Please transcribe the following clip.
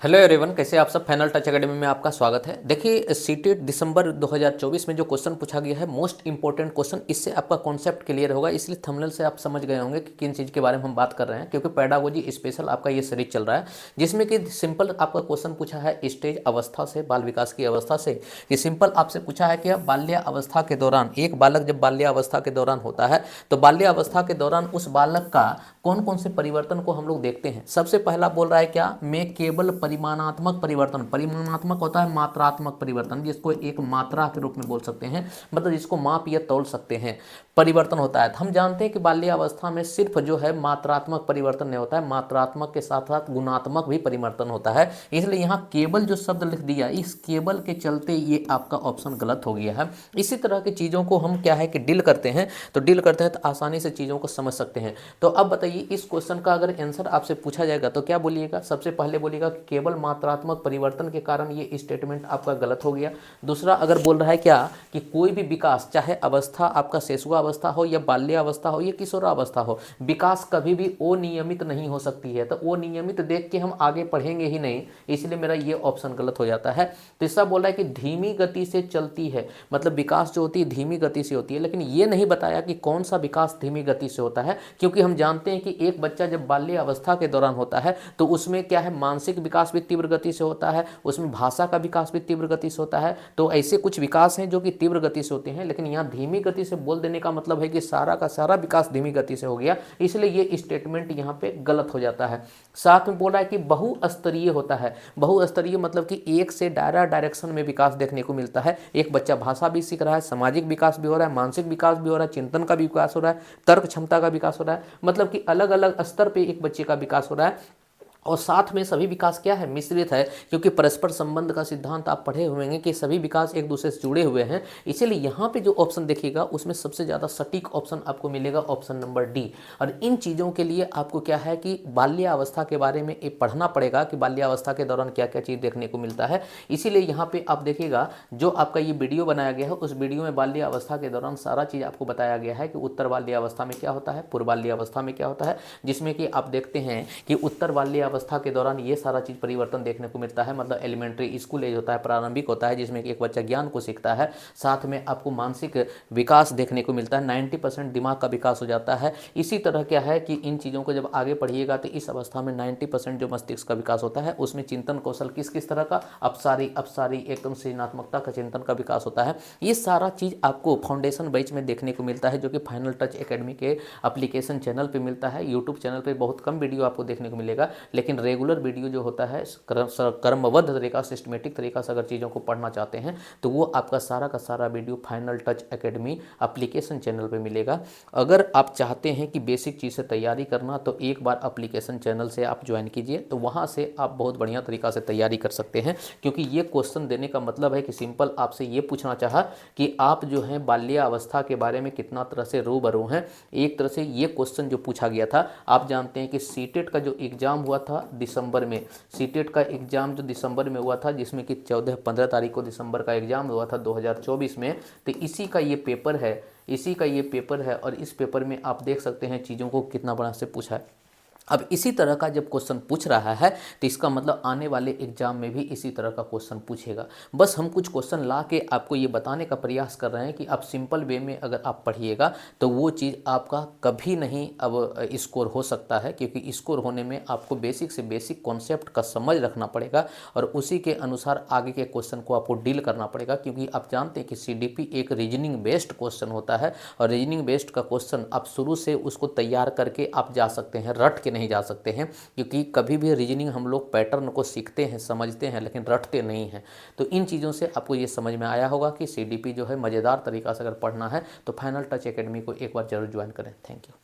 Hello everyone, कैसे आप सब। फाइनल टच एकेडमी में आपका स्वागत है। देखिए, सीटेट दिसंबर 2024 में जो क्वेश्चन पूछा गया है, मोस्ट इंपॉर्टेंट क्वेश्चन, इससे आपका कॉन्सेप्ट क्लियर होगा। इसलिए थंबनेल से आप समझ गए होंगे कि किन चीज़ के बारे में हम बात कर रहे हैं, क्योंकि पेडागोजी स्पेशल आपका ये सीरीज चल रहा है, जिसमें कि सिंपल आपका क्वेश्चन पूछा है स्टेज अवस्था से, बाल विकास की अवस्था से। ये सिंपल आपसे पूछा है कि बाल्यावस्था के दौरान एक बालक जब बाल्यावस्था के दौरान होता है, तो बाल्यावस्था के दौरान उस बालक का कौन कौन से परिवर्तन को हम लोग देखते हैं। सबसे पहला बोल रहा है क्या, मैं केवल परिमाणात्मक परिवर्तन, परिमाणात्मक होता है मात्रात्मक परिवर्तन, जिसको एक मात्रा के रूप में बोल सकते हैं, मतलब जिसको माप या तौल सकते हैं, परिवर्तन होता है। तो हम जानते हैं कि बाल्यावस्था में सिर्फ जो है मात्रात्मक परिवर्तन नहीं होता है, मात्रात्मक के साथ साथ गुणात्मक भी परिवर्तन होता है। इसलिए यहाँ केवल जो शब्द लिख दिया, इस केवल के चलते ये आपका ऑप्शन गलत हो गया है। इसी तरह की चीज़ों को हम क्या है कि डील करते हैं, तो आसानी से चीज़ों को समझ सकते हैं। तो अब बताइए, इस क्वेश्चन का अगर आंसर आपसे पूछा जाएगा तो क्या बोलिएगा। सबसे पहले बोलिएगा कि केवल मात्रात्मक परिवर्तन के कारण ये स्टेटमेंट आपका गलत हो गया। दूसरा, अगर बोल रहा है क्या कि कोई भी विकास, चाहे अवस्था आपका शिशुआवस्था हो या बाल्यावस्था हो या किशोरावस्था हो, विकास कभी भी अनियमित नहीं हो सकती है। तो अनियमित देख के हम आगे पढ़ेंगे ही नहीं, इसलिए मेरा ये ऑप्शन गलत हो जाता है। तीसरा बोल रहा है कि धीमी गति से चलती है, मतलब विकास जो होती है धीमी गति से होती है, लेकिन ये नहीं बताया कि कौन सा विकास धीमी गति से होता है, क्योंकि हम जानते हैं कि एक बच्चा जब बाल्य अवस्था के दौरान होता है तो उसमें क्या है, मानसिक विकास भी तीव्र गति से होता है, उसमें भाषा का विकास भी तीव्र गति से होता है। तो ऐसे कुछ विकास हैं जो कि तीव्र गति से होते हैं, लेकिन यहाँ धीमी गति से बोल देने का मतलब है कि सारा का सारा विकास धीमी गति से हो गया, इसलिए ये स्टेटमेंट यहाँ पे गलत हो जाता है। साथ में बोल रहा है कि बहुस्तरीय होता है। बहुस्तरीय मतलब कि एक से डायरेक्शन में विकास देखने को मिलता है। एक बच्चा भाषा भी सीख रहा है, सामाजिक विकास भी हो रहा है, मानसिक विकास भी हो रहा है, चिंतन का भी विकास हो रहा है, तर्क क्षमता का विकास हो रहा है, मतलब कि अलग अलग स्तर पे एक बच्चे का विकास हो रहा है। और साथ में सभी विकास क्या है, मिश्रित है, क्योंकि परस्पर संबंध का सिद्धांत आप पढ़े हुए हैं कि सभी विकास एक दूसरे से जुड़े हुए हैं। इसीलिए यहाँ पे जो ऑप्शन देखिएगा उसमें सबसे ज़्यादा सटीक ऑप्शन आपको मिलेगा ऑप्शन नंबर डी। और इन चीज़ों के लिए आपको क्या है कि बाल्यावस्था के बारे में पढ़ना पड़ेगा कि बाल्यावस्था के दौरान क्या क्या चीज़ देखने को मिलता है। इसीलिए यहाँ पे आप देखिएगा, जो आपका ये वीडियो बनाया गया है, उस वीडियो में बाल्यावस्था के दौरान सारा चीज़ आपको बताया गया है कि उत्तर बाल्यावस्था में क्या होता है, पूर्व बाल्यावस्था में क्या होता है, जिसमें कि आप देखते हैं कि उत्तर बाल्यावस्था के दौरान ये सारा चीज परिवर्तन देखने को मिलता है। मतलब एलिमेंट्री स्कूल एज होता है, प्रारंभिक होता है, जिसमें कि एक बच्चा ज्ञान को सीखता है। साथ में आपको मानसिक विकास देखने को मिलता है, 90% दिमाग का विकास हो जाता है। इसी तरह क्या है कि इन चीज़ों को जब आगे पढ़िएगा तो इस अवस्था में 90% जो मस्तिष्क का विकास होता है, उसमें चिंतन कौशल किस किस तरह का, अपसारी एकदम सृजनात्मकता का चिंतन का विकास होता है। ये सारा चीज़ आपको फाउंडेशन बैच में देखने को मिलता है, जो कि फाइनल टच एकेडमी के एप्लीकेशन चैनल पर मिलता है। यूट्यूब चैनल पर बहुत कम वीडियो आपको देखने को मिलेगा, लेकिन रेगुलर वीडियो जो होता है क्रमबद्ध तरीका, सिस्टमेटिक तरीका से अगर चीज़ों को पढ़ना चाहते हैं तो वो आपका सारा का सारा video final touch academy application channel पे मिलेगा। अगर आप चाहते हैं कि बेसिक चीज़ से तैयारी करना, तो एक बार एप्लीकेशन चैनल से आप ज्वाइन कीजिए, तो वहाँ से आप बहुत बढ़िया तरीका से तैयारी कर सकते हैं। क्योंकि ये क्वेश्चन देने का मतलब है कि सिंपल आपसे ये पूछना चाहा कि आप जो हैं बाल्यावस्था के बारे में कितना तरह से रूबरू हैं। एक तरह से ये क्वेश्चन जो पूछा गया था, आप जानते हैं कि सीटेट का जो एग्ज़ाम हुआ था दिसंबर में, सीटेट का एग्ज़ाम जो दिसंबर में हुआ था, जिसमें कि 14-15 तारीख को दिसंबर का एग्ज़ाम हुआ था 2024 में, तो इसी का ये पेपर है, इसी का ये पेपर है। और इस पेपर में आप देख सकते हैं चीज़ों को कितना बड़ा से पूछा है। अब इसी तरह का जब क्वेश्चन पूछ रहा है तो इसका मतलब आने वाले एग्जाम में भी इसी तरह का क्वेश्चन पूछेगा। बस हम कुछ क्वेश्चन ला के आपको ये बताने का प्रयास कर रहे हैं कि आप सिंपल वे में अगर आप पढ़िएगा तो वो चीज़ आपका कभी नहीं अब स्कोर हो सकता है, क्योंकि स्कोर होने में आपको बेसिक से बेसिक कॉन्सेप्ट का समझ रखना पड़ेगा और उसी के अनुसार आगे के क्वेश्चन को आपको डील करना पड़ेगा। क्योंकि आप जानते हैं कि सीडीपी एक रीजनिंग बेस्ड क्वेश्चन होता है, और रीजनिंग बेस्ड का क्वेश्चन आप शुरू से उसको तैयार करके आप जा सकते हैं, रट के नहीं जा सकते हैं। क्योंकि कभी भी रीजनिंग हम लोग पैटर्न को सीखते हैं, समझते हैं, लेकिन रटते नहीं हैं। तो इन चीज़ों से आपको ये समझ में आया होगा कि सीडीपी जो है मज़ेदार तरीका से अगर पढ़ना है तो फाइनल टच एकेडमी को एक बार जरूर ज्वाइन करें। Thank you.